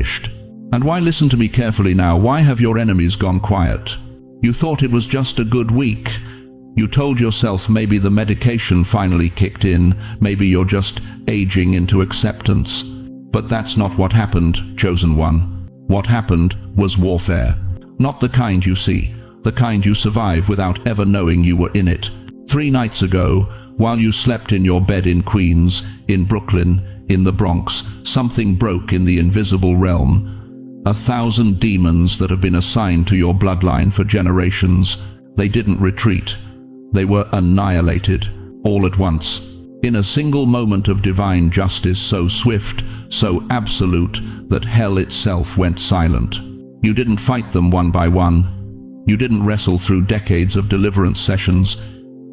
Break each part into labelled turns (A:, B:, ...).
A: finished. And why, listen to me carefully now, why have your enemies gone quiet? You thought it was just a good week. You told yourself maybe the medication finally kicked in, maybe you're just aging into acceptance. But that's not what happened, chosen one. What happened was warfare. Not the kind you see, the kind you survive without ever knowing you were in it. 3 nights ago, while you slept in your bed in Queens, in Brooklyn, in the Bronx, something broke in the invisible realm. 1,000 demons that have been assigned to your bloodline for generations. They didn't retreat. They were annihilated, all at once. In a single moment of divine justice so swift, so absolute, that hell itself went silent. You didn't fight them one by one. You didn't wrestle through decades of deliverance sessions.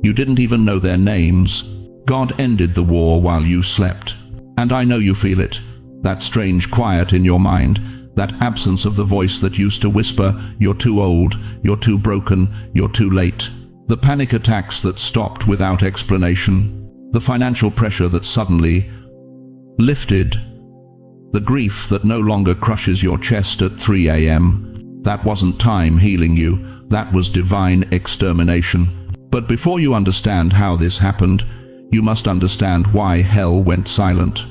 A: You didn't even know their names. God ended the war while you slept. And I know you feel it. That strange quiet in your mind. That absence of the voice that used to whisper, "You're too old, you're too broken, you're too late." The panic attacks that stopped without explanation. The financial pressure that suddenly lifted. The grief that no longer crushes your chest at 3 a.m. That wasn't time healing you, that was divine extermination. But before you understand how this happened, you must understand why hell went silent.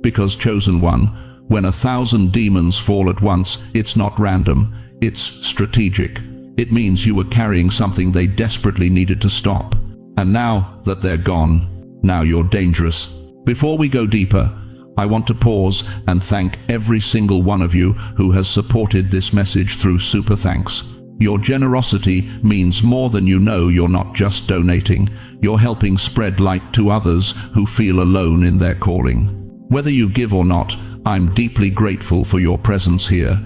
A: Because, chosen one, when 1,000 demons fall at once, it's not random, it's strategic. It means you were carrying something they desperately needed to stop. And now that they're gone, now you're dangerous. Before we go deeper, I want to pause and thank every single one of you who has supported this message through super thanks. Your generosity means more than you know. You're not just donating, you're helping spread light to others who feel alone in their calling. Whether you give or not, I'm deeply grateful for your presence here.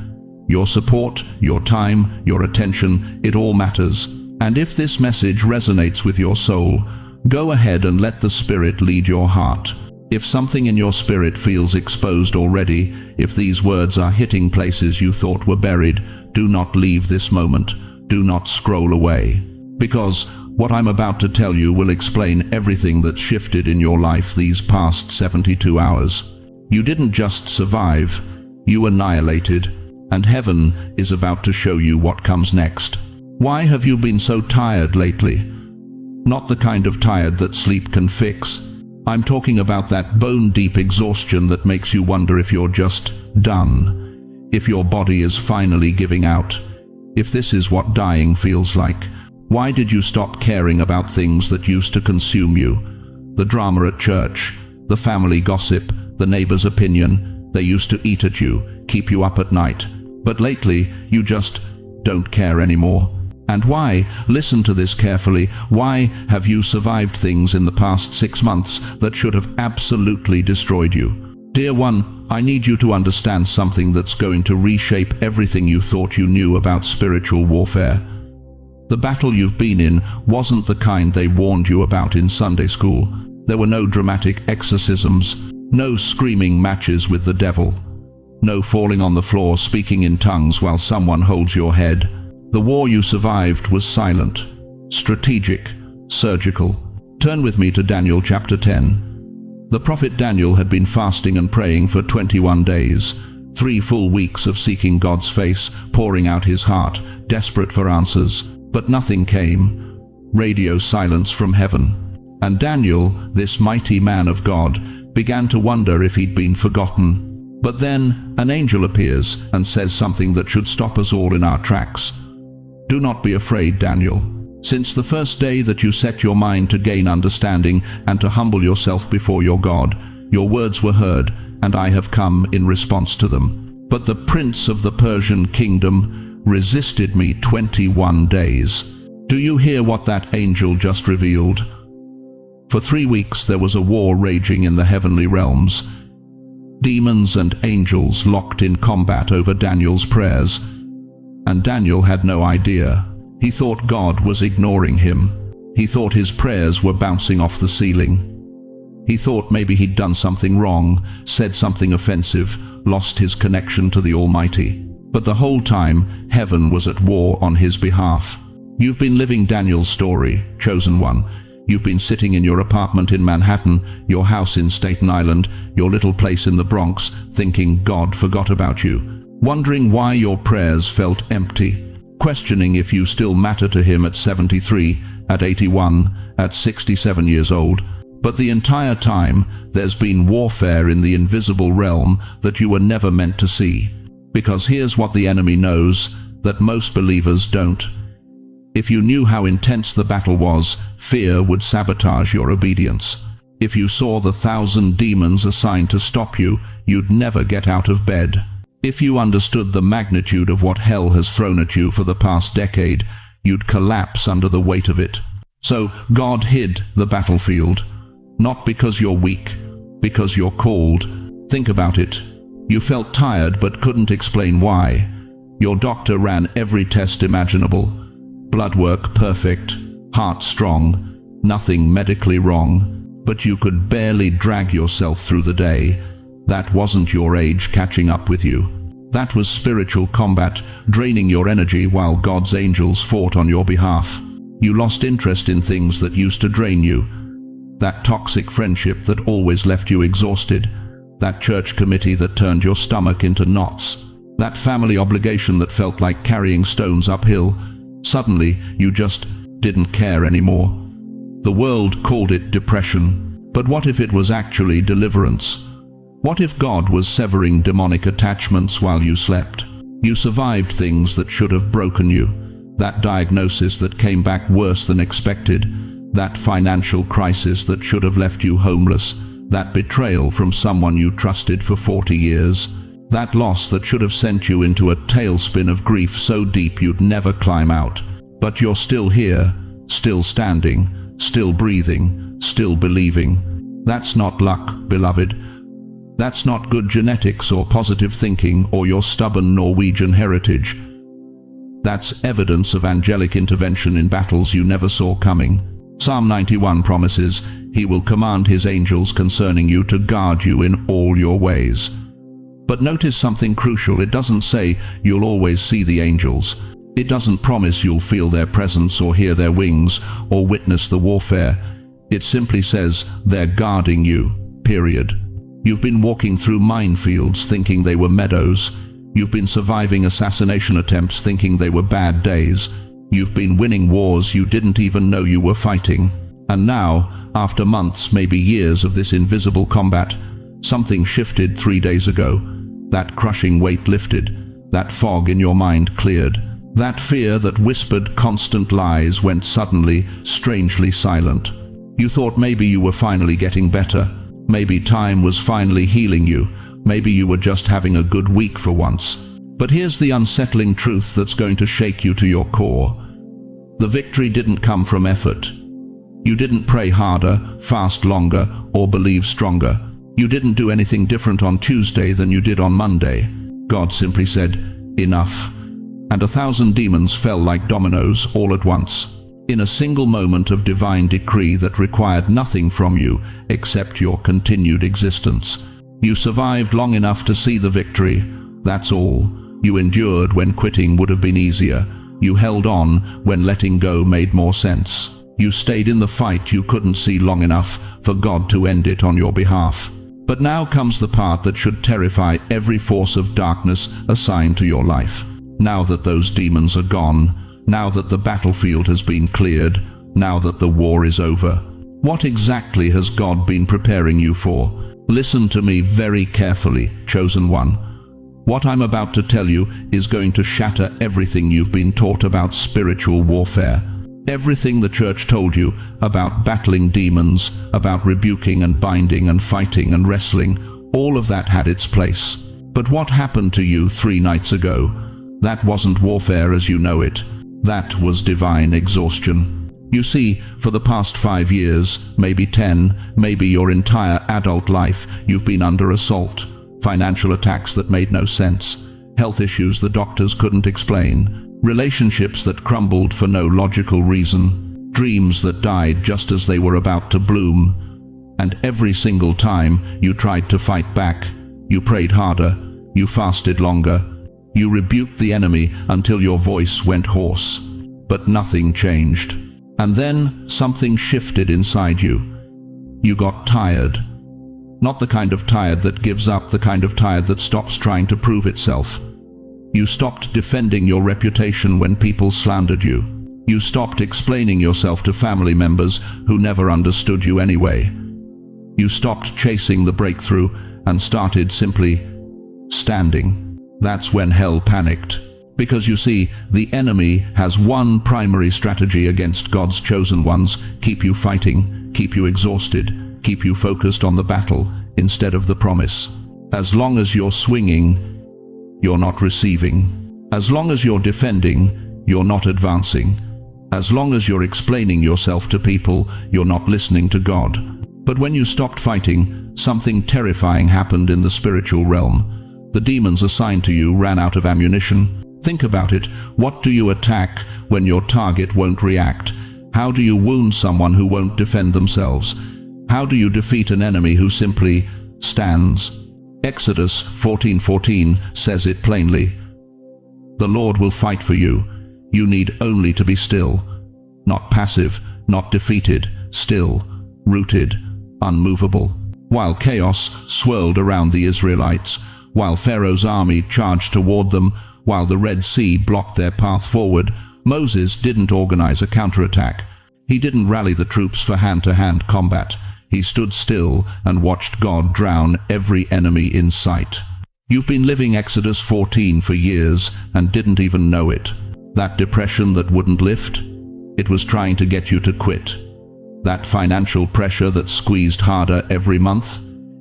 A: Your support, your time, your attention, it all matters. And if this message resonates with your soul, go ahead and let the Spirit lead your heart. If something in your spirit feels exposed already, if these words are hitting places you thought were buried, do not leave this moment. Do not scroll away. Because what I'm about to tell you will explain everything that shifted in your life these past 72 hours. You didn't just survive, you annihilated, and heaven is about to show you what comes next. Why have you been so tired lately? Not the kind of tired that sleep can fix. I'm talking about that bone-deep exhaustion that makes you wonder if you're just done, if your body is finally giving out, if this is what dying feels like. Why did you stop caring about things that used to consume you? The drama at church, the family gossip, the neighbor's opinion. They used to eat at you, keep you up at night. But lately, you just don't care anymore. And why? Listen to this carefully. Why have you survived things in the past 6 months that should have absolutely destroyed you? Dear one, I need you to understand something that's going to reshape everything you thought you knew about spiritual warfare. The battle you've been in wasn't the kind they warned you about in Sunday school. There were no dramatic exorcisms, no screaming matches with the devil, no falling on the floor speaking in tongues while someone holds your head. The war you survived was silent, strategic, surgical. Turn with me to Daniel chapter 10. The prophet Daniel had been fasting and praying for 21 days, 3 full weeks of seeking God's face, pouring out his heart, desperate for answers. But nothing came. Radio silence from heaven. And Daniel, this mighty man of God, began to wonder if he'd been forgotten. But then an angel appears and says something that should stop us all in our tracks. Do not be afraid, Daniel. Since the first day that you set your mind to gain understanding and to humble yourself before your God, your words were heard, and I have come in response to them. But the prince of the Persian kingdom resisted me 21 days. Do you hear what that angel just revealed? For 3 weeks there was a war raging in the heavenly realms. Demons and angels locked in combat over Daniel's prayers. And Daniel had no idea. He thought God was ignoring him. He thought his prayers were bouncing off the ceiling. He thought maybe he'd done something wrong, said something offensive, lost his connection to the Almighty. But the whole time, heaven was at war on his behalf. You've been living Daniel's story, chosen one. You've been sitting in your apartment in Manhattan, your house in Staten Island, your little place in the Bronx, thinking God forgot about you. wondering why your prayers felt empty, questioning if you still matter to him at 73, at 81, at 67 years old. But the entire time, there's been warfare in the invisible realm that you were never meant to see. Because here's what the enemy knows, that most believers don't. If you knew how intense the battle was, fear would sabotage your obedience. If you saw the 1,000 demons assigned to stop you, you'd never get out of bed. If you understood the magnitude of what hell has thrown at you for the past decade, you'd collapse under the weight of it. So God hid the battlefield. Not because you're weak, because you're called. Think about it. You felt tired but couldn't explain why. Your doctor ran every test imaginable. Blood work perfect, heart strong, nothing medically wrong. But you could barely drag yourself through the day. That wasn't your age catching up with you. That was spiritual combat, draining your energy while God's angels fought on your behalf. You lost interest in things that used to drain you. That toxic friendship that always left you exhausted. That church committee that turned your stomach into knots. That family obligation that felt like carrying stones uphill. Suddenly, you just didn't care anymore. The world called it depression. But what if it was actually deliverance? What if God was severing demonic attachments while you slept? You survived things that should have broken you. That diagnosis that came back worse than expected. That financial crisis that should have left you homeless. That betrayal from someone you trusted for 40 years. That loss that should have sent you into a tailspin of grief so deep you'd never climb out. But you're still here, still standing, still breathing, still believing. That's not luck, beloved. That's not good genetics or positive thinking or your stubborn Norwegian heritage. That's evidence of angelic intervention in battles you never saw coming. Psalm 91 promises, He will command His angels concerning you to guard you in all your ways. But notice something crucial. It doesn't say you'll always see the angels. It doesn't promise you'll feel their presence or hear their wings or witness the warfare. It simply says they're guarding you, period. You've been walking through minefields thinking they were meadows. You've been surviving assassination attempts thinking they were bad days. You've been winning wars you didn't even know you were fighting. And now, after months, maybe years of this invisible combat, something shifted 3 days ago. That crushing weight lifted. That fog in your mind cleared. That fear that whispered constant lies went suddenly, strangely silent. You thought maybe you were finally getting better. Maybe time was finally healing you. Maybe you were just having a good week for once. But here's the unsettling truth that's going to shake you to your core. The victory didn't come from effort. You didn't pray harder, fast longer, or believe stronger. You didn't do anything different on Tuesday than you did on Monday. God simply said, enough. And 1,000 demons fell like dominoes all at once, in a single moment of divine decree that required nothing from you except your continued existence. You survived long enough to see the victory. That's all. You endured when quitting would have been easier. You held on when letting go made more sense. You stayed in the fight you couldn't see long enough for God to end it on your behalf. But now comes the part that should terrify every force of darkness assigned to your life. Now that those demons are gone, now that the battlefield has been cleared, now that the war is over, what exactly has God been preparing you for? Listen to me very carefully, chosen one. What I'm about to tell you is going to shatter everything you've been taught about spiritual warfare. Everything the church told you about battling demons, about rebuking and binding and fighting and wrestling, all of that had its place. But what happened to you 3 nights ago? That wasn't warfare as you know it. That was divine exhaustion. You see, for the past 5 years, maybe 10, maybe your entire adult life, you've been under assault. Financial attacks that made no sense. Health issues the doctors couldn't explain. Relationships that crumbled for no logical reason. Dreams that died just as they were about to bloom. And every single time you tried to fight back, you prayed harder, you fasted longer, you rebuked the enemy until your voice went hoarse. But nothing changed. And then something shifted inside you. You got tired. Not the kind of tired that gives up, the kind of tired that stops trying to prove itself. You stopped defending your reputation when people slandered you. You stopped explaining yourself to family members who never understood you anyway. You stopped chasing the breakthrough and started simply standing. That's when hell panicked. Because you see, the enemy has one primary strategy against God's chosen ones: keep you fighting, keep you exhausted, keep you focused on the battle instead of the promise. As long as you're swinging, you're not receiving. As long as you're defending, you're not advancing. As long as you're explaining yourself to people, you're not listening to God. But when you stopped fighting, something terrifying happened in the spiritual realm. The demons assigned to you ran out of ammunition. Think about it. What do you attack when your target won't react? How do you wound someone who won't defend themselves? How do you defeat an enemy who simply stands? Exodus 14:14 says it plainly. The Lord will fight for you. You need only to be still. Not passive, not defeated, still, rooted, unmovable. While chaos swirled around the Israelites, while Pharaoh's army charged toward them, while the Red Sea blocked their path forward, Moses didn't organize a counterattack. He didn't rally the troops for hand-to-hand combat. He stood still and watched God drown every enemy in sight. You've been living Exodus 14 for years and didn't even know it. That depression that wouldn't lift, it was trying to get you to quit. That financial pressure that squeezed harder every month,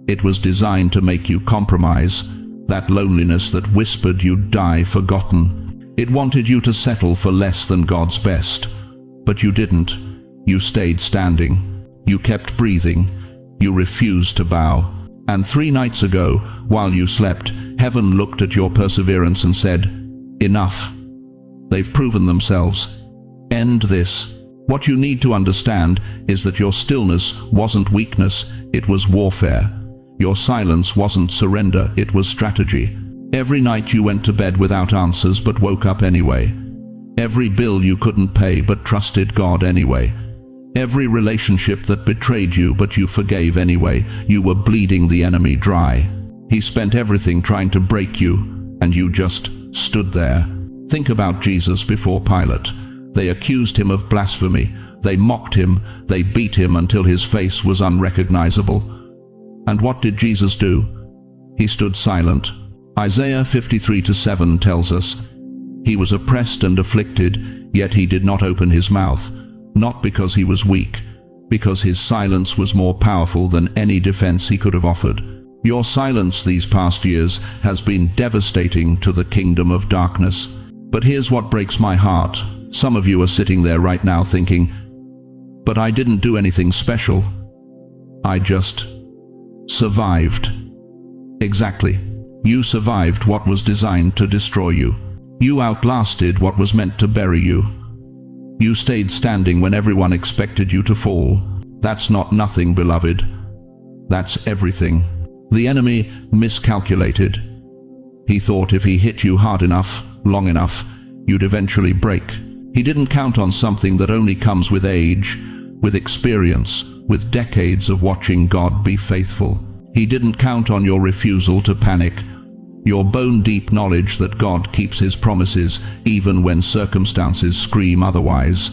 A: it was designed to make you compromise. That loneliness that whispered you'd die forgotten, it wanted you to settle for less than God's best. But you didn't. You stayed standing. You kept breathing. You refused to bow. And 3 nights ago, while you slept, heaven looked at your perseverance and said, "Enough. They've proven themselves. End this." What you need to understand is that your stillness wasn't weakness, it was warfare. Your silence wasn't surrender, it was strategy. Every night you went to bed without answers but woke up anyway. Every bill you couldn't pay but trusted God anyway. Every relationship that betrayed you but you forgave anyway. You were bleeding the enemy dry. He spent everything trying to break you, and you just stood there. Think about Jesus before Pilate. They accused him of blasphemy. They mocked him. They beat him until his face was unrecognizable. And what did Jesus do? He stood silent. Isaiah 53:7 tells us, "He was oppressed and afflicted, yet he did not open his mouth." Not because he was weak, because his silence was more powerful than any defense he could have offered. Your silence these past years has been devastating to the kingdom of darkness. But here's what breaks my heart. Some of you are sitting there right now thinking, "But I didn't do anything special. I just survived." Exactly. You survived what was designed to destroy you. You outlasted what was meant to bury you. You stayed standing when everyone expected you to fall. That's not nothing, beloved. That's everything. The enemy miscalculated. He thought if he hit you hard enough, long enough, you'd eventually break. He didn't count on something that only comes with age, with experience, with decades of watching God be faithful. He didn't count on your refusal to panic, your bone-deep knowledge that God keeps his promises even when circumstances scream otherwise.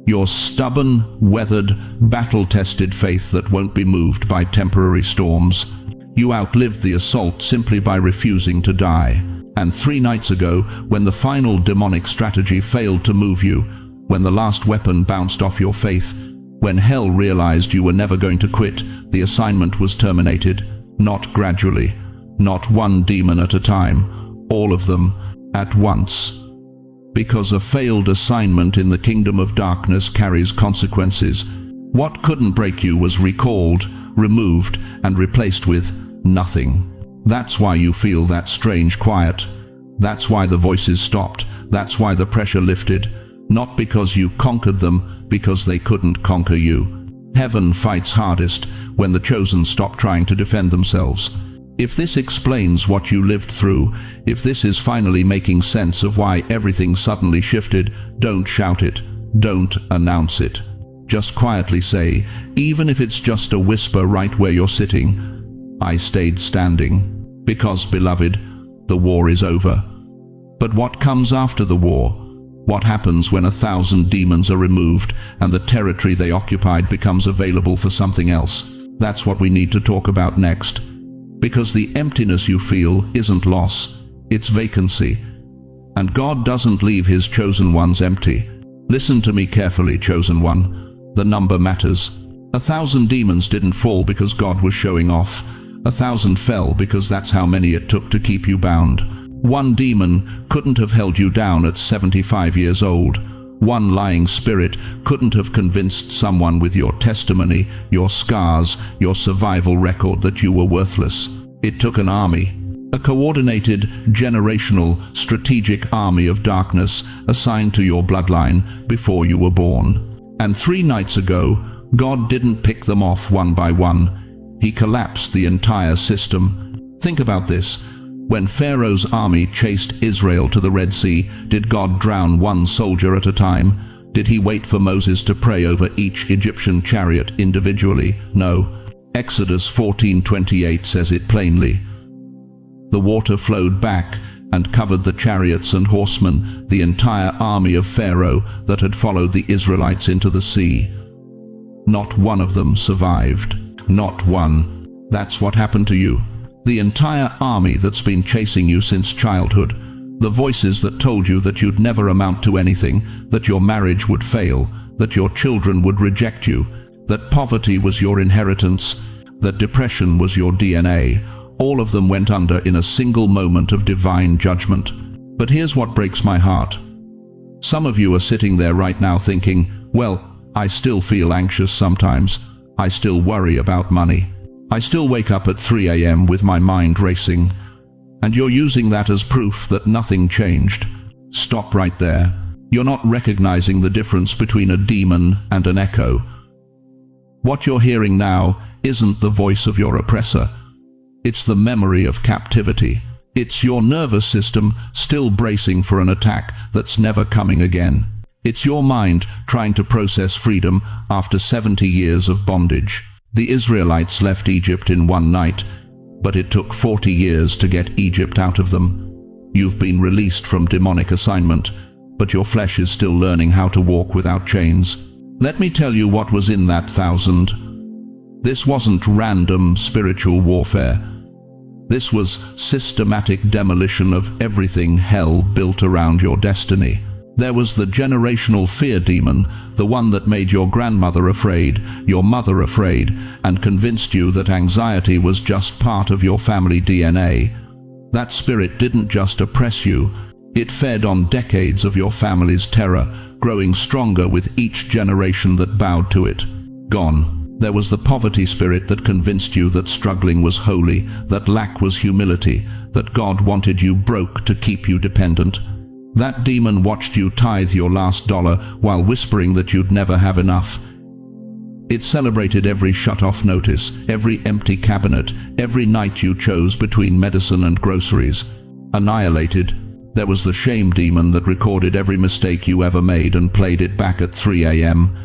A: Your stubborn, weathered, battle-tested faith that won't be moved by temporary storms. You outlived the assault simply by refusing to die. And 3 nights ago, when the final demonic strategy failed to move you, when the last weapon bounced off your faith, when hell realized you were never going to quit, the assignment was terminated. Not gradually, not one demon at a time, all of them at once. Because a failed assignment in the kingdom of darkness carries consequences. What couldn't break you was recalled, removed, and replaced with nothing. That's why you feel that strange quiet. That's why the voices stopped. That's why the pressure lifted. Not because you conquered them, because they couldn't conquer you. Heaven fights hardest when the chosen stop trying to defend themselves. If this explains what you lived through, if this is finally making sense of why everything suddenly shifted, don't shout it. Don't announce it. Just quietly say, even if it's just a whisper right where you're sitting, "I stayed standing." Because, beloved, the war is over. But what comes after the war? What happens when 1,000 demons are removed and the territory they occupied becomes available for something else? That's what we need to talk about next. Because the emptiness you feel isn't loss, it's vacancy. And God doesn't leave his chosen ones empty. Listen to me carefully, chosen one. The number matters. 1,000 demons didn't fall because God was showing off. 1,000 fell because that's how many it took to keep you bound. One demon couldn't have held you down at 75 years old. One lying spirit couldn't have convinced someone with your testimony, your scars, your survival record that you were worthless. It took an army. A coordinated, generational, strategic army of darkness assigned to your bloodline before you were born. And 3 nights ago, God didn't pick them off one by one. He collapsed the entire system. Think about this. When Pharaoh's army chased Israel to the Red Sea, did God drown one soldier at a time? Did he wait for Moses to pray over each Egyptian chariot individually? No. Exodus 14:28 says it plainly. The water flowed back and covered the chariots and horsemen, the entire army of Pharaoh that had followed the Israelites into the sea. Not one of them survived. Not one. That's what happened to you. The entire army that's been chasing you since childhood. The voices that told you that you'd never amount to anything, that your marriage would fail, that your children would reject you, that poverty was your inheritance, that depression was your DNA. All of them went under in a single moment of divine judgment. But here's what breaks my heart. Some of you are sitting there right now thinking, well, I still feel anxious sometimes. I still worry about money. I still wake up at 3 a.m. with my mind racing. And you're using that as proof that nothing changed. Stop right there. You're not recognizing the difference between a demon and an echo. What you're hearing now isn't the voice of your oppressor. It's the memory of captivity. It's your nervous system still bracing for an attack that's never coming again. It's your mind trying to process freedom after 70 years of bondage. The Israelites left Egypt in one night, but it took 40 years to get Egypt out of them. You've been released from demonic assignment, but your flesh is still learning how to walk without chains. Let me tell you what was in that 1,000. This wasn't random spiritual warfare. This was systematic demolition of everything hell built around your destiny. There was the generational fear demon, the one that made your grandmother afraid, your mother afraid, and convinced you that anxiety was just part of your family DNA. That spirit didn't just oppress you, it fed on decades of your family's terror, growing stronger with each generation that bowed to it. Gone. There was the poverty spirit that convinced you that struggling was holy, that lack was humility, that God wanted you broke to keep you dependent. That demon watched you tithe your last dollar while whispering that you'd never have enough. It celebrated every shut-off notice, every empty cabinet, every night you chose between medicine and groceries. Annihilated. There was the shame demon that recorded every mistake you ever made and played it back at 3 a.m.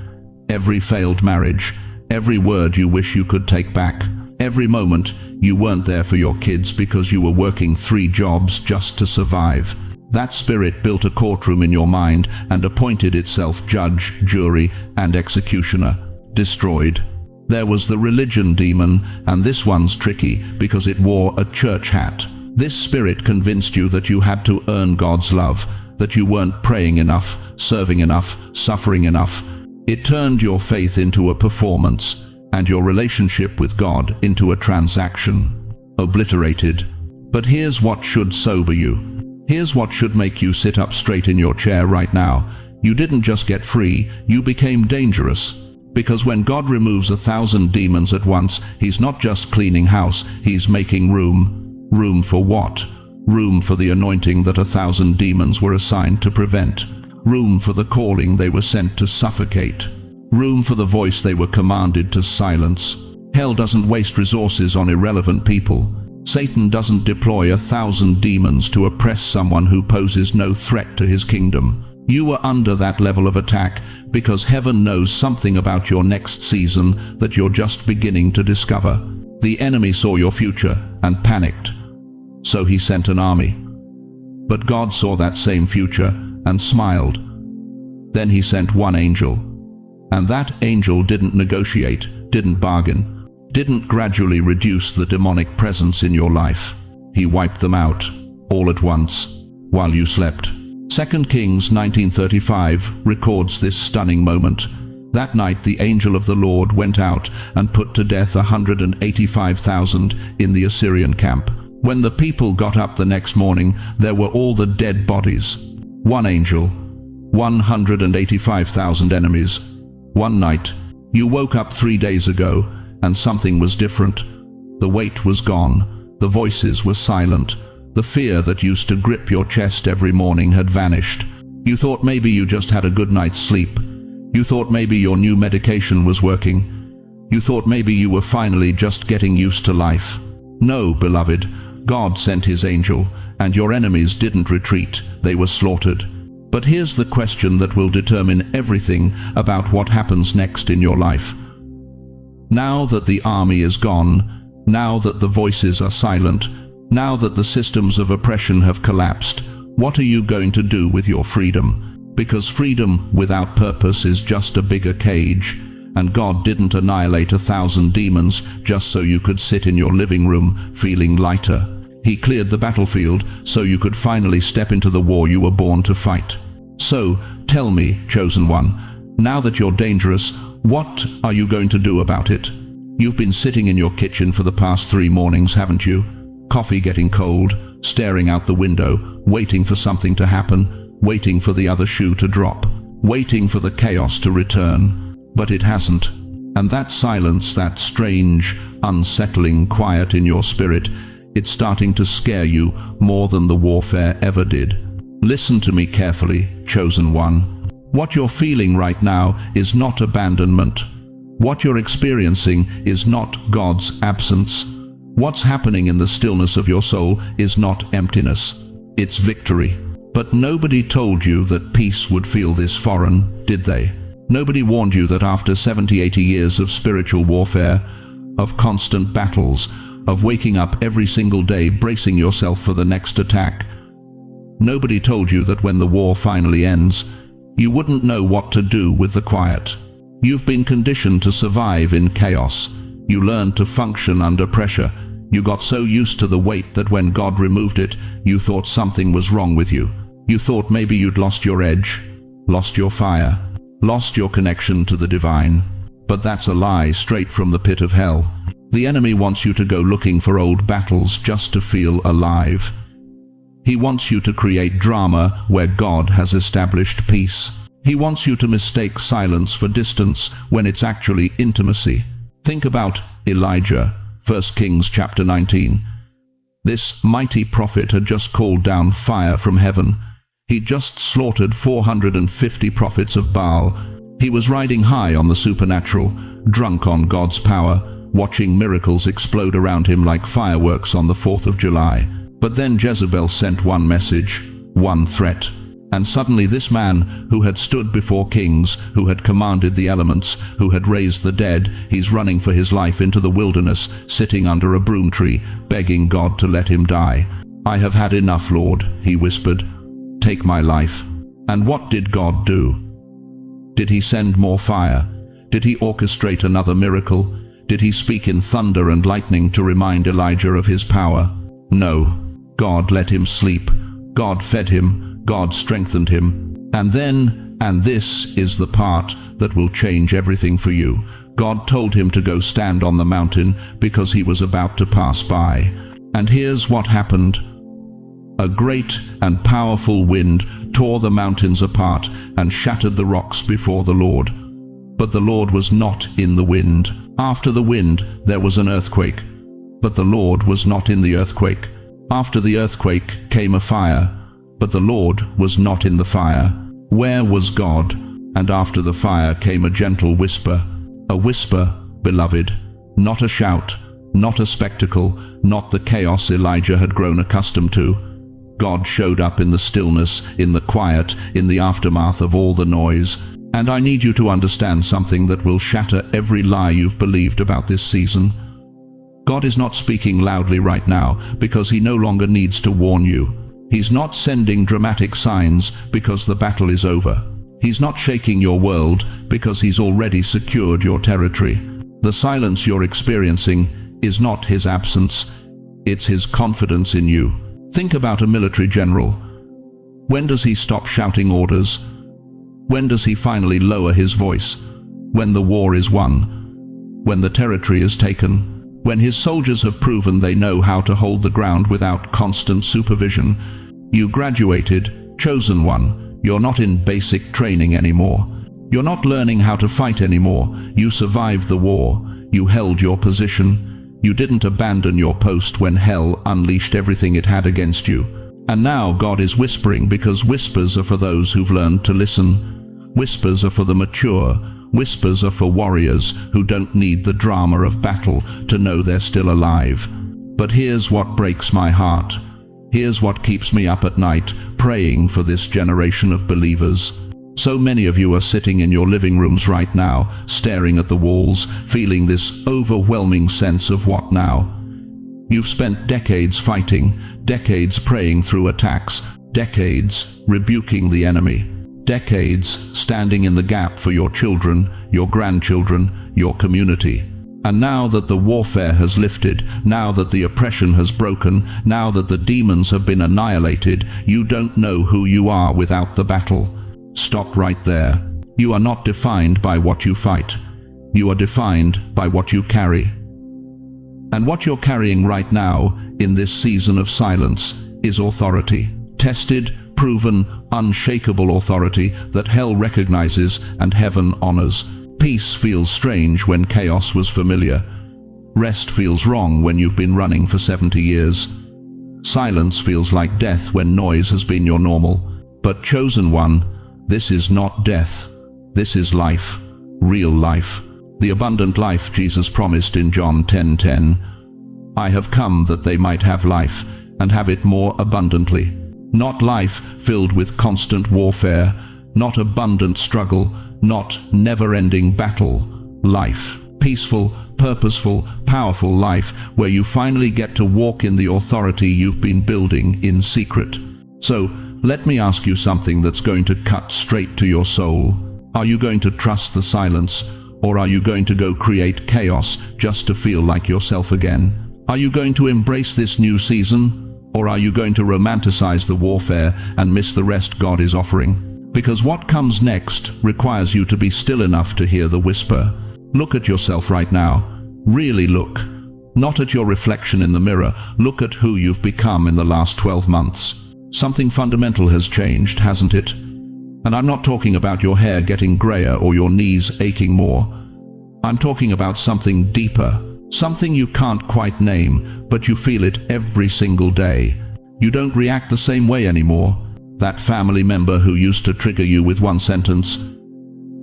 A: Every failed marriage, every word you wish you could take back, every moment you weren't there for your kids because you were working 3 jobs just to survive. That spirit built a courtroom in your mind and appointed itself judge, jury, and executioner. Destroyed. There was the religion demon, and this one's tricky because it wore a church hat. This spirit convinced you that you had to earn God's love, that you weren't praying enough, serving enough, suffering enough. It turned your faith into a performance, and your relationship with God into a transaction. Obliterated. But here's what should sober you. Here's what should make you sit up straight in your chair right now. You didn't just get free, you became dangerous. Because when God removes 1,000 demons at once, he's not just cleaning house, he's making room. Room for what? Room for the anointing that 1,000 demons were assigned to prevent. Room for the calling they were sent to suffocate. Room for the voice they were commanded to silence. Hell doesn't waste resources on irrelevant people. Satan doesn't deploy 1,000 demons to oppress someone who poses no threat to his kingdom. You were under that level of attack because heaven knows something about your next season that you're just beginning to discover. The enemy saw your future and panicked. So he sent an army. But God saw that same future and smiled. Then he sent one angel. And that angel didn't negotiate, didn't bargain, didn't gradually reduce the demonic presence in your life. He wiped them out, all at once, while you slept. 2 Kings 19:35 records this stunning moment. That night the angel of the Lord went out and put to death 185,000 in the Assyrian camp. When the people got up the next morning, there were all the dead bodies. One angel, 185,000 enemies. One night, you woke up 3 days ago, and something was different. The weight was gone, the voices were silent, the fear that used to grip your chest every morning had vanished. You thought maybe you just had a good night's sleep. You thought maybe your new medication was working. You thought maybe you were finally just getting used to life. No, beloved, God sent his angel, and your enemies didn't retreat, they were slaughtered. But here's the question that will determine everything about what happens next in your life. Now that the army is gone, now that the voices are silent, now that the systems of oppression have collapsed, what are you going to do with your freedom? Because freedom without purpose is just a bigger cage, and God didn't annihilate 1,000 demons just so you could sit in your living room feeling lighter. He cleared the battlefield so you could finally step into the war you were born to fight. So, tell me, chosen one, now that you're dangerous, what are you going to do about it? You've been sitting in your kitchen for the past 3 mornings, haven't you? Coffee getting cold, staring out the window, waiting for something to happen, waiting for the other shoe to drop, waiting for the chaos to return. But it hasn't. And that silence, that strange, unsettling quiet in your spirit, it's starting to scare you more than the warfare ever did. Listen to me carefully, chosen one. What you're feeling right now is not abandonment. What you're experiencing is not God's absence. What's happening in the stillness of your soul is not emptiness. It's victory. But nobody told you that peace would feel this foreign, did they? Nobody warned you that after 70-80 years of spiritual warfare, of constant battles, of waking up every single day bracing yourself for the next attack, nobody told you that when the war finally ends, you wouldn't know what to do with the quiet. You've been conditioned to survive in chaos. You learned to function under pressure. You got so used to the weight that when God removed it, you thought something was wrong with you. You thought maybe you'd lost your edge, lost your fire, lost your connection to the divine. But that's a lie straight from the pit of hell. The enemy wants you to go looking for old battles just to feel alive. He wants you to create drama where God has established peace. He wants you to mistake silence for distance when it's actually intimacy. Think about Elijah, 1 Kings chapter 19. This mighty prophet had just called down fire from heaven. He'd just slaughtered 450 prophets of Baal. He was riding high on the supernatural, drunk on God's power, watching miracles explode around him like fireworks on the 4th of July. But then Jezebel sent one message, one threat. And suddenly this man, who had stood before kings, who had commanded the elements, who had raised the dead, he's running for his life into the wilderness, sitting under a broom tree, begging God to let him die. "I have had enough, Lord," he whispered. "Take my life." And what did God do? Did he send more fire? Did he orchestrate another miracle? Did he speak in thunder and lightning to remind Elijah of his power? No. God let him sleep. God fed him. God strengthened him. And then, and this is the part that will change everything for you, God told him to go stand on the mountain because he was about to pass by. And here's what happened. A great and powerful wind tore the mountains apart and shattered the rocks before the Lord. But the Lord was not in the wind. After the wind, there was an earthquake. But the Lord was not in the earthquake. After the earthquake came a fire. But the Lord was not in the fire. Where was God? And after the fire came a gentle whisper. A whisper, beloved. Not a shout, not a spectacle, not the chaos Elijah had grown accustomed to. God showed up in the stillness, in the quiet, in the aftermath of all the noise. And I need you to understand something that will shatter every lie you've believed about this season. God is not speaking loudly right now because he no longer needs to warn you. He's not sending dramatic signs because the battle is over. He's not shaking your world because he's already secured your territory. The silence you're experiencing is not his absence, it's his confidence in you. Think about a military general. When does he stop shouting orders? When does he finally lower his voice? When the war is won. When the territory is taken. When his soldiers have proven they know how to hold the ground without constant supervision. You graduated, chosen one. You're not in basic training anymore. You're not learning how to fight anymore. You survived the war. You held your position. You didn't abandon your post when hell unleashed everything it had against you. And now God is whispering, because whispers are for those who've learned to listen. Whispers are for the mature. Whispers are for warriors who don't need the drama of battle to know they're still alive. But here's what breaks my heart. Here's what keeps me up at night, praying for this generation of believers. So many of you are sitting in your living rooms right now, staring at the walls, feeling this overwhelming sense of what now? You've spent decades fighting, decades praying through attacks, decades rebuking the enemy, decades standing in the gap for your children, your grandchildren, your community. And now that the warfare has lifted, now that the oppression has broken, now that the demons have been annihilated, you don't know who you are without the battle. Stop right there. You are not defined by what you fight. You are defined by what you carry. And what you're carrying right now, in this season of silence, is authority. Tested, proven, unshakable authority that hell recognizes and heaven honors. Peace feels strange when chaos was familiar. Rest feels wrong when you've been running for 70 years. Silence feels like death when noise has been your normal. But chosen one, this is not death. This is life, real life. The abundant life Jesus promised in John 10:10. I have come that they might have life, and have it more abundantly. Not life filled with constant warfare, not abundant struggle, not never-ending battle. Life, peaceful, purposeful, powerful life, where you finally get to walk in the authority you've been building in secret. So, let me ask you something that's going to cut straight to your soul. Are you going to trust the silence, or are you going to go create chaos just to feel like yourself again? Are you going to embrace this new season, or are you going to romanticize the warfare and miss the rest God is offering? Because what comes next requires you to be still enough to hear the whisper. Look at yourself right now. Really look. Not at your reflection in the mirror. Look at who you've become in the last 12 months. Something fundamental has changed, hasn't it? And I'm not talking about your hair getting grayer or your knees aching more. I'm talking about something deeper. Something you can't quite name, but you feel it every single day. You don't react the same way anymore. That family member who used to trigger you with one sentence.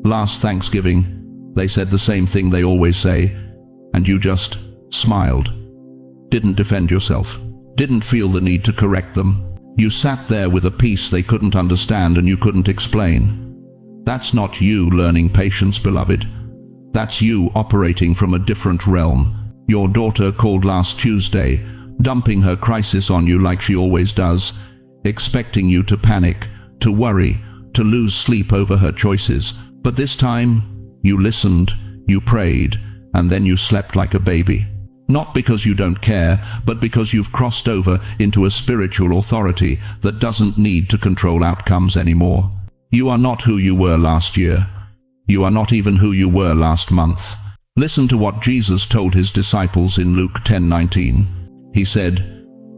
A: Last Thanksgiving, they said the same thing they always say, and you just smiled. Didn't defend yourself. Didn't feel the need to correct them. You sat there with a peace they couldn't understand and you couldn't explain. That's not you learning patience, beloved. That's you operating from a different realm. Your daughter called last Tuesday, dumping her crisis on you like she always does, expecting you to panic, to worry, to lose sleep over her choices. But this time, you listened, you prayed, and then you slept like a baby. Not because you don't care, but because you've crossed over into a spiritual authority that doesn't need to control outcomes anymore. You are not who you were last year. You are not even who you were last month. Listen to what Jesus told his disciples in Luke 10:19. He said,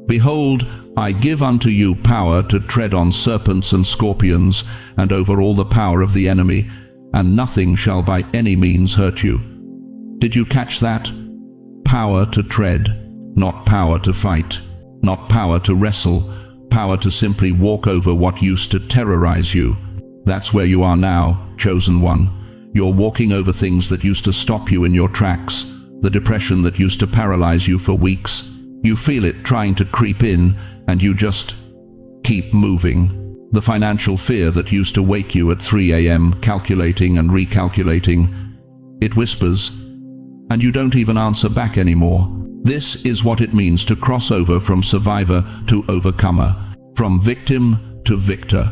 A: Behold, I give unto you power to tread on serpents and scorpions, and over all the power of the enemy, and nothing shall by any means hurt you. Did you catch that? Power to tread, not power to fight, not power to wrestle, power to simply walk over what used to terrorize you. That's where you are now, chosen one. You're walking over things that used to stop you in your tracks, the depression that used to paralyze you for weeks. You feel it trying to creep in, and you just keep moving. The financial fear that used to wake you at 3 a.m. calculating and recalculating. It whispers, and you don't even answer back anymore. This is what it means to cross over from survivor to overcomer, From victim to victor.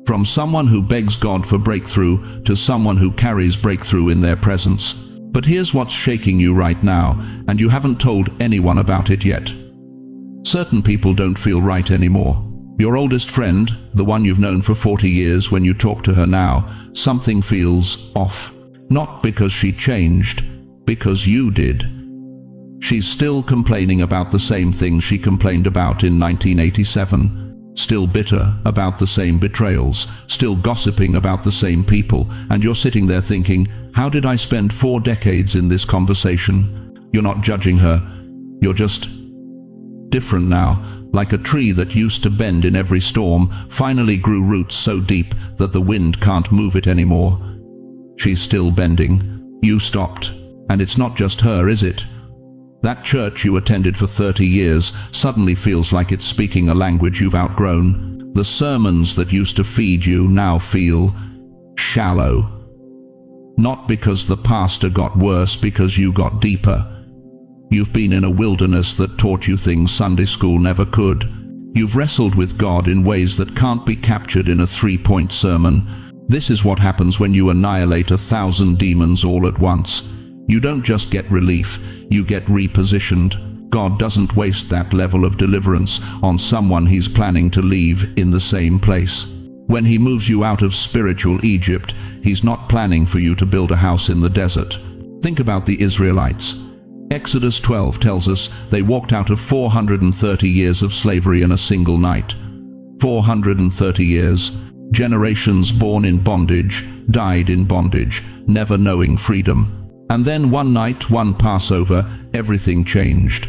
A: From someone who begs God for breakthrough to someone who carries breakthrough in their presence. But here's what's shaking you right now, and you haven't told anyone about it yet. Certain people don't feel right anymore. Your oldest friend, the one you've known for 40 years, when you talk to her now, something feels off. Not because she changed, because you did. She's still complaining about the same things she complained about in 1987. Still bitter about the same betrayals, still gossiping about the same people, and you're sitting there thinking, how did I spend 4 decades in this conversation? You're not judging her, you're just different now, like a tree that used to bend in every storm, finally grew roots so deep that the wind can't move it anymore. She's still bending. You stopped. And it's not just her, is it? That church you attended for 30 years suddenly feels like it's speaking a language you've outgrown. The sermons that used to feed you now feel shallow. Not because the pastor got worse, because you got deeper. You've been in a wilderness that taught you things Sunday school never could. You've wrestled with God in ways that can't be captured in a 3-point sermon. This is what happens when you annihilate 1,000 demons all at once. You don't just get relief, you get repositioned. God doesn't waste that level of deliverance on someone he's planning to leave in the same place. When he moves you out of spiritual Egypt, he's not planning for you to build a house in the desert. Think about the Israelites. Exodus 12 tells us they walked out of 430 years of slavery in a single night. 430 years. Generations born in bondage, died in bondage, never knowing freedom. And then one night, one Passover, everything changed.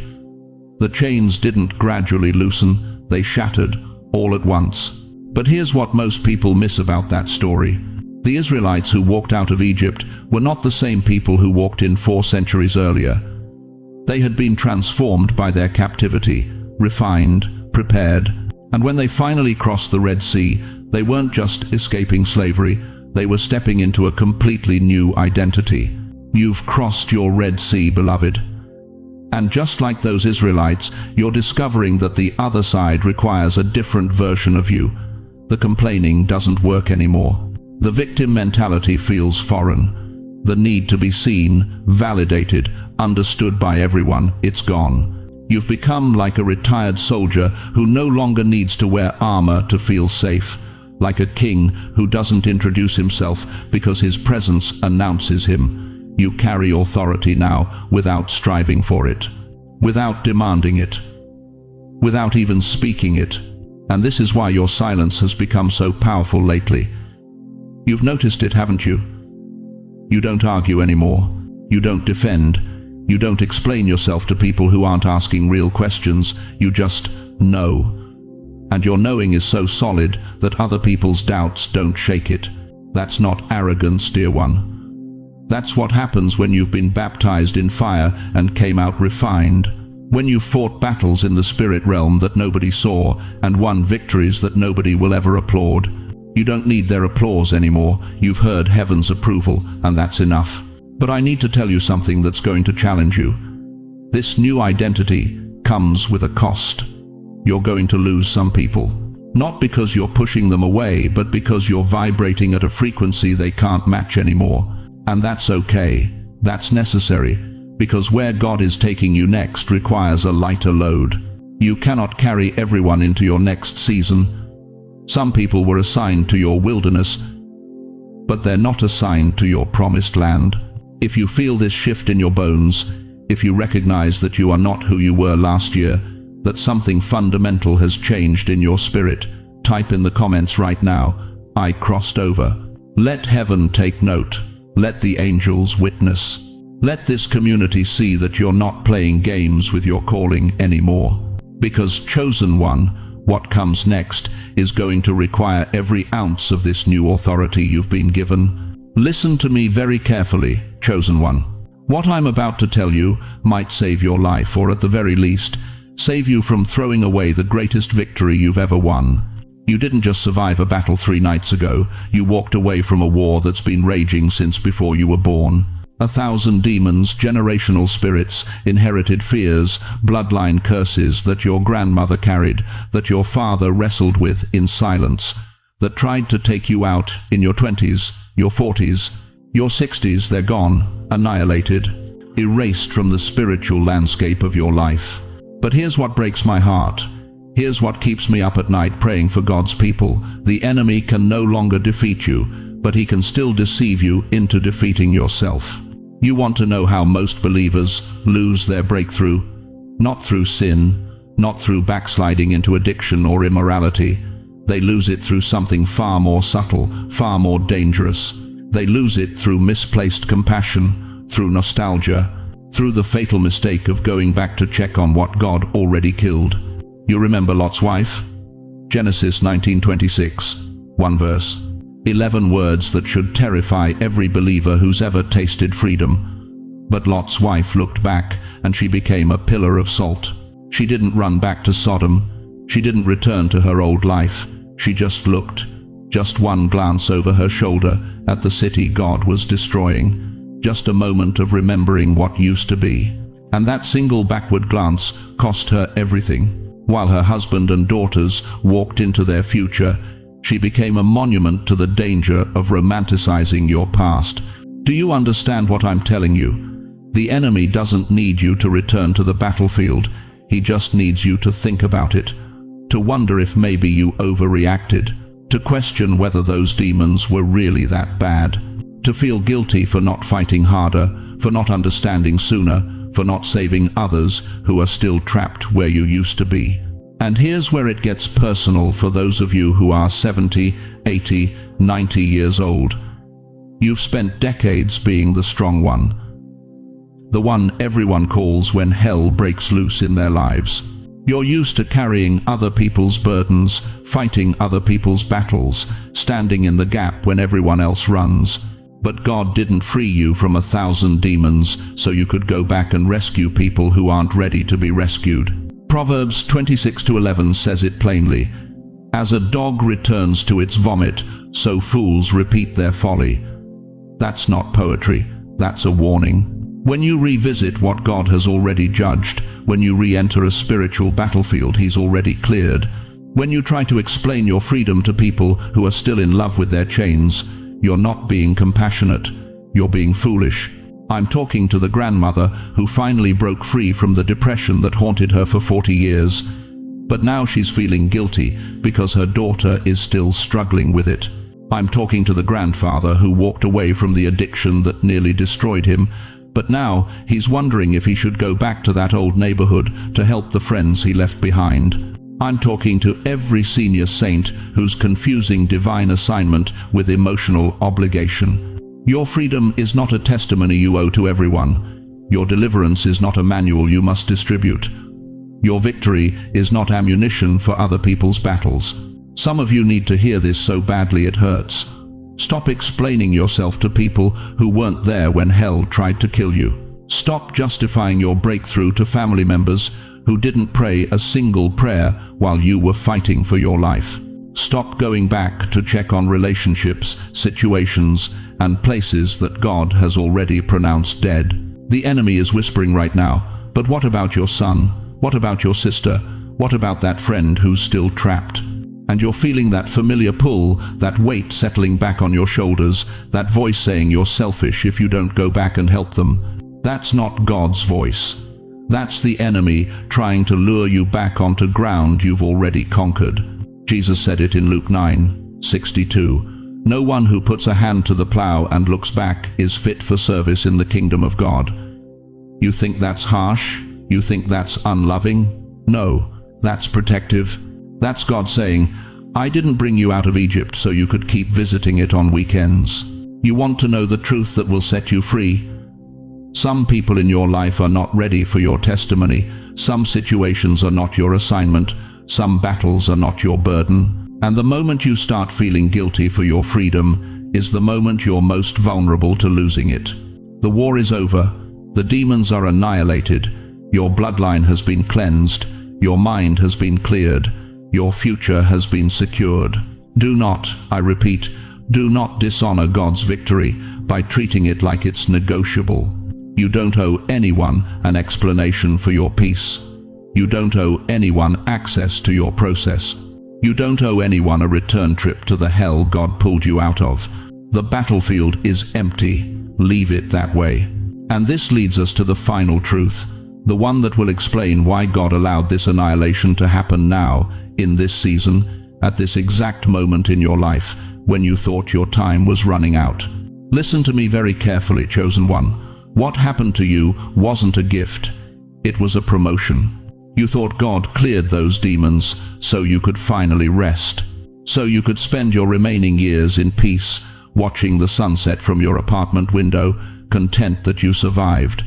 A: The chains didn't gradually loosen, they shattered, all at once. But here's what most people miss about that story. The Israelites who walked out of Egypt were not the same people who walked in 4 centuries earlier. They had been transformed by their captivity, refined, prepared, and when they finally crossed the Red Sea, they weren't just escaping slavery, they were stepping into a completely new identity. You've crossed your Red Sea, beloved. And just like those Israelites, you're discovering that the other side requires a different version of you. The complaining doesn't work anymore. The victim mentality feels foreign. The need to be seen, validated, understood by everyone, it's gone. You've become like a retired soldier who no longer needs to wear armor to feel safe. Like a king who doesn't introduce himself because his presence announces him. You carry authority now without striving for it, without demanding it, without even speaking it. And this is why your silence has become so powerful lately. You've noticed it, haven't you? You don't argue anymore. You don't defend. You don't explain yourself to people who aren't asking real questions. You just know. And your knowing is so solid that other people's doubts don't shake it. That's not arrogance, dear one. That's what happens when you've been baptized in fire and came out refined. When you've fought battles in the spirit realm that nobody saw and won victories that nobody will ever applaud. You don't need their applause anymore. You've heard heaven's approval, and that's enough. But I need to tell you something that's going to challenge you. This new identity comes with a cost. You're going to lose some people. Not because you're pushing them away, but because you're vibrating at a frequency they can't match anymore. And that's okay. That's necessary, because where God is taking you next requires a lighter load. You cannot carry everyone into your next season. Some people were assigned to your wilderness, but they're not assigned to your promised land. If you feel this shift in your bones, if you recognize that you are not who you were last year, that something fundamental has changed in your spirit, type in the comments right now, I crossed over. Let heaven take note. Let the angels witness. Let this community see that you're not playing games with your calling anymore. Because, chosen one, what comes next is going to require every ounce of this new authority you've been given. Listen to me very carefully, chosen one. What I'm about to tell you might save your life, or at the very least, save you from throwing away the greatest victory you've ever won. You didn't just survive a battle 3 nights ago, you walked away from a war that's been raging since before you were born. 1,000 demons, generational spirits, inherited fears, bloodline curses that your grandmother carried, that your father wrestled with in silence, that tried to take you out in your 20s, your 40s, your 60s. They're gone, annihilated, erased from the spiritual landscape of your life. But here's what breaks my heart. Here's what keeps me up at night praying for God's people. The enemy can no longer defeat you, but he can still deceive you into defeating yourself. You want to know how most believers lose their breakthrough? Not through sin, not through backsliding into addiction or immorality. They lose it through something far more subtle, far more dangerous. They lose it through misplaced compassion, through nostalgia, through the fatal mistake of going back to check on what God already killed. You remember Lot's wife? Genesis 19:26, one verse. 11 words that should terrify every believer who's ever tasted freedom. But Lot's wife looked back, and she became a pillar of salt. She didn't run back to Sodom. She didn't return to her old life. She just looked, just one glance over her shoulder at the city God was destroying. Just a moment of remembering what used to be. And that single backward glance cost her everything. While her husband and daughters walked into their future, she became a monument to the danger of romanticizing your past. Do you understand what I'm telling you? The enemy doesn't need you to return to the battlefield. He just needs you to think about it, to wonder if maybe you overreacted, to question whether those demons were really that bad, to feel guilty for not fighting harder, for not understanding sooner, for not saving others who are still trapped where you used to be. And here's where it gets personal for those of you who are 70, 80, 90 years old. You've spent decades being the strong one, the one everyone calls when hell breaks loose in their lives. You're used to carrying other people's burdens, fighting other people's battles, standing in the gap when everyone else runs. But God didn't free you from 1,000 demons so you could go back and rescue people who aren't ready to be rescued. Proverbs 26:11 says it plainly. As a dog returns to its vomit, so fools repeat their folly. That's not poetry, that's a warning. When you revisit what God has already judged, when you re-enter a spiritual battlefield He's already cleared, when you try to explain your freedom to people who are still in love with their chains, you're not being compassionate, you're being foolish. I'm talking to the grandmother who finally broke free from the depression that haunted her for 40 years. But now she's feeling guilty because her daughter is still struggling with it. I'm talking to the grandfather who walked away from the addiction that nearly destroyed him, but now he's wondering if he should go back to that old neighborhood to help the friends he left behind. I'm talking to every senior saint who's confusing divine assignment with emotional obligation. Your freedom is not a testimony you owe to everyone. Your deliverance is not a manual you must distribute. Your victory is not ammunition for other people's battles. Some of you need to hear this so badly it hurts. Stop explaining yourself to people who weren't there when hell tried to kill you. Stop justifying your breakthrough to family members who didn't pray a single prayer while you were fighting for your life. Stop going back to check on relationships, situations, and places that God has already pronounced dead. The enemy is whispering right now, but what about your son? What about your sister? What about that friend who's still trapped? And you're feeling that familiar pull, that weight settling back on your shoulders, that voice saying you're selfish if you don't go back and help them. That's not God's voice. That's the enemy trying to lure you back onto ground you've already conquered. Jesus said it in Luke 9:62. No one who puts a hand to the plow and looks back is fit for service in the kingdom of God. You think that's harsh? You think that's unloving? No, that's protective. That's God saying, I didn't bring you out of Egypt so you could keep visiting it on weekends. You want to know the truth that will set you free? Some people in your life are not ready for your testimony. Some situations are not your assignment. Some battles are not your burden. And the moment you start feeling guilty for your freedom is the moment you're most vulnerable to losing it. The war is over. The demons are annihilated. Your bloodline has been cleansed. Your mind has been cleared. Your future has been secured. Do not, I repeat, do not dishonor God's victory by treating it like it's negotiable. You don't owe anyone an explanation for your peace. You don't owe anyone access to your process. You don't owe anyone a return trip to the hell God pulled you out of. The battlefield is empty. Leave it that way. And this leads us to the final truth, the one that will explain why God allowed this annihilation to happen now, in this season, at this exact moment in your life, when you thought your time was running out. Listen to me very carefully, chosen one. What happened to you wasn't a gift. It was a promotion. You thought God cleared those demons so you could finally rest, so you could spend your remaining years in peace, watching the sunset from your apartment window, content that you survived.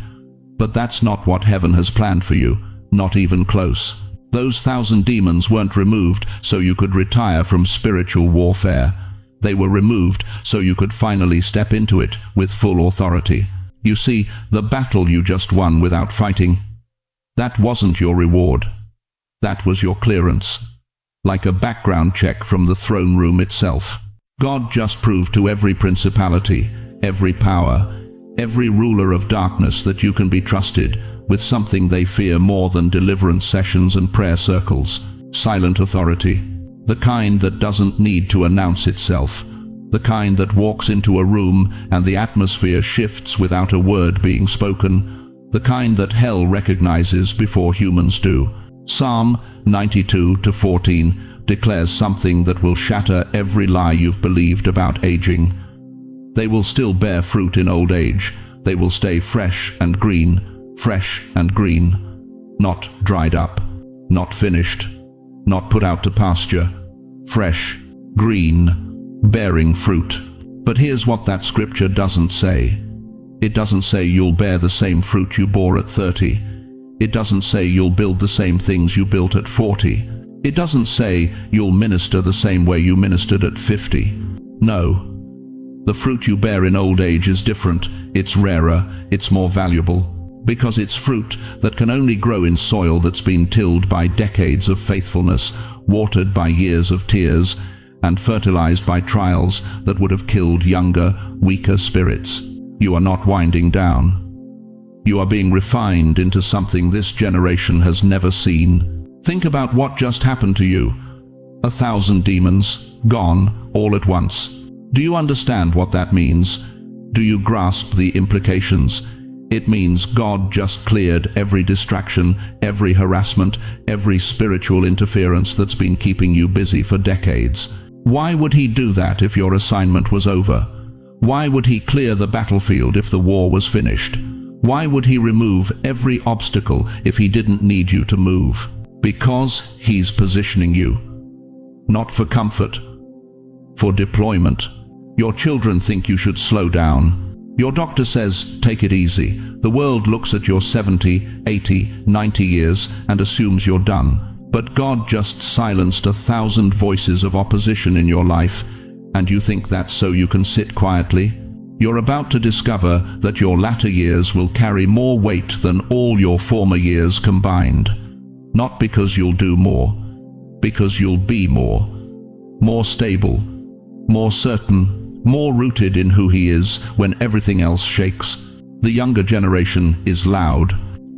A: But that's not what heaven has planned for you, not even close. Those 1,000 demons weren't removed so you could retire from spiritual warfare. They were removed so you could finally step into it with full authority. You see, the battle you just won without fighting, that wasn't your reward. That was your clearance. Like a background check from the throne room itself. God just proved to every principality, every power, every ruler of darkness that you can be trusted with something they fear more than deliverance sessions and prayer circles. Silent authority. The kind that doesn't need to announce itself. The kind that walks into a room and the atmosphere shifts without a word being spoken. The kind that hell recognizes before humans do. Psalm 92:14 declares something that will shatter every lie you've believed about aging. They will still bear fruit in old age. They will stay fresh and green, not dried up, not finished, not put out to pasture, fresh, green, bearing fruit. But here's what that scripture doesn't say. It doesn't say you'll bear the same fruit you bore at 30. It doesn't say you'll build the same things you built at 40. It doesn't say you'll minister the same way you ministered at 50. No. The fruit you bear in old age is different. It's rarer. It's more valuable. Because it's fruit that can only grow in soil that's been tilled by decades of faithfulness, watered by years of tears, and fertilized by trials that would have killed younger, weaker spirits. You are not winding down. You are being refined into something this generation has never seen. Think about what just happened to you. 1,000 demons, gone, all at once. Do you understand what that means? Do you grasp the implications? It means God just cleared every distraction, every harassment, every spiritual interference that's been keeping you busy for decades. Why would He do that if your assignment was over? Why would He clear the battlefield if the war was finished? Why would He remove every obstacle if He didn't need you to move? Because He's positioning you. Not for comfort, for deployment. Your children think you should slow down. Your doctor says, take it easy. The world looks at your 70, 80, 90 years and assumes you're done. But God just silenced 1,000 voices of opposition in your life, and you think that's so you can sit quietly? You're about to discover that your latter years will carry more weight than all your former years combined. Not because you'll do more, because you'll be more. More stable, more certain, more rooted in who He is when everything else shakes. The younger generation is loud.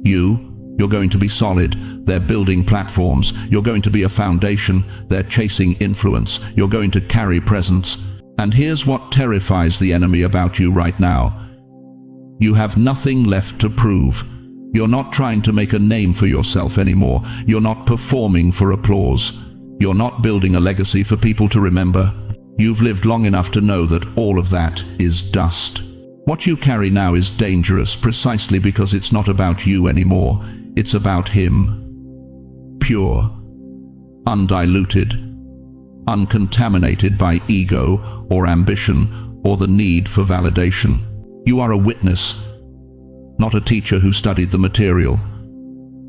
A: You're going to be solid. They're building platforms. You're going to be a foundation. They're chasing influence. You're going to carry presence. And here's what terrifies the enemy about you right now. You have nothing left to prove. You're not trying to make a name for yourself anymore. You're not performing for applause. You're not building a legacy for people to remember. You've lived long enough to know that all of that is dust. What you carry now is dangerous precisely because it's not about you anymore. It's about Him. Pure, undiluted, uncontaminated by ego or ambition or the need for validation. You are a witness, not a teacher who studied the material.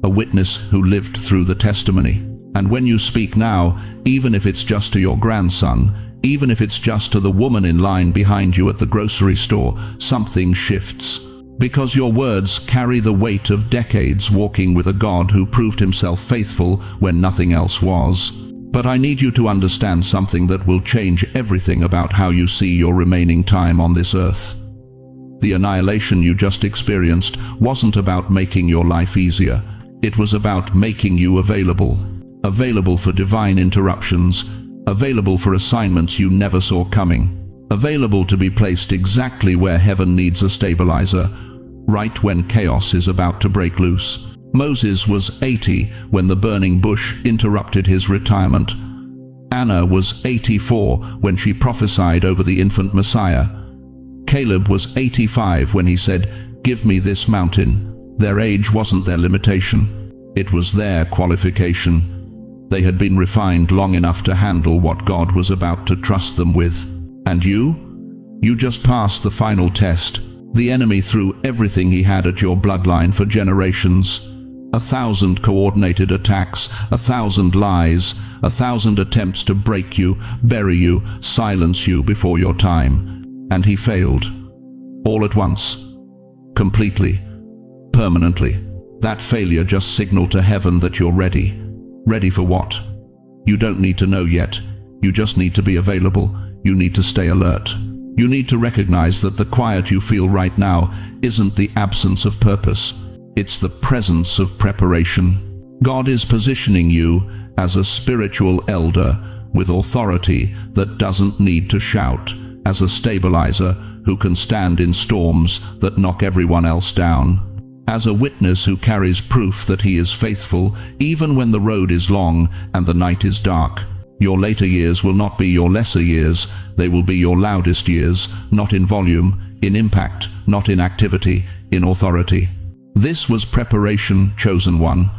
A: A witness who lived through the testimony. And when you speak now, even if it's just to your grandson, even if it's just to the woman in line behind you at the grocery store, something shifts. Because your words carry the weight of decades walking with a God who proved Himself faithful when nothing else was. But I need you to understand something that will change everything about how you see your remaining time on this earth. The annihilation you just experienced wasn't about making your life easier. It was about making you available. Available for divine interruptions. Available for assignments you never saw coming. Available to be placed exactly where heaven needs a stabilizer, right when chaos is about to break loose. Moses was 80 when the burning bush interrupted his retirement. Anna was 84 when she prophesied over the infant Messiah. Caleb was 85 when he said, "Give me this mountain." Their age wasn't their limitation. It was their qualification. They had been refined long enough to handle what God was about to trust them with. And you? You just passed the final test. The enemy threw everything he had at your bloodline for generations. 1,000 coordinated attacks, 1,000 lies, 1,000 attempts to break you, bury you, silence you before your time. And he failed. All at once. Completely. Permanently. That failure just signaled to heaven that you're ready. Ready for what? You don't need to know yet. You just need to be available. You need to stay alert. You need to recognize that the quiet you feel right now isn't the absence of purpose. It's the presence of preparation. God is positioning you as a spiritual elder with authority that doesn't need to shout, as a stabilizer who can stand in storms that knock everyone else down, as a witness who carries proof that he is faithful even when the road is long and the night is dark. Your later years will not be your lesser years. They will be your loudest years, not in volume, in impact, not in activity, in authority. This was preparation, chosen one,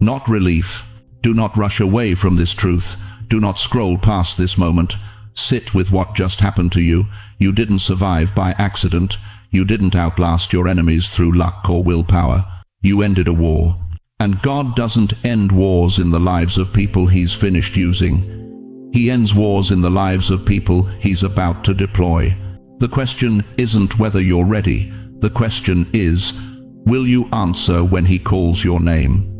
A: not relief. Do not rush away from this truth. Do not scroll past this moment. Sit with what just happened to you. You didn't survive by accident. You didn't outlast your enemies through luck or willpower. You ended a war. And God doesn't end wars in the lives of people he's finished using. He ends wars in the lives of people he's about to deploy. The question isn't whether you're ready. The question is, will you answer when he calls your name?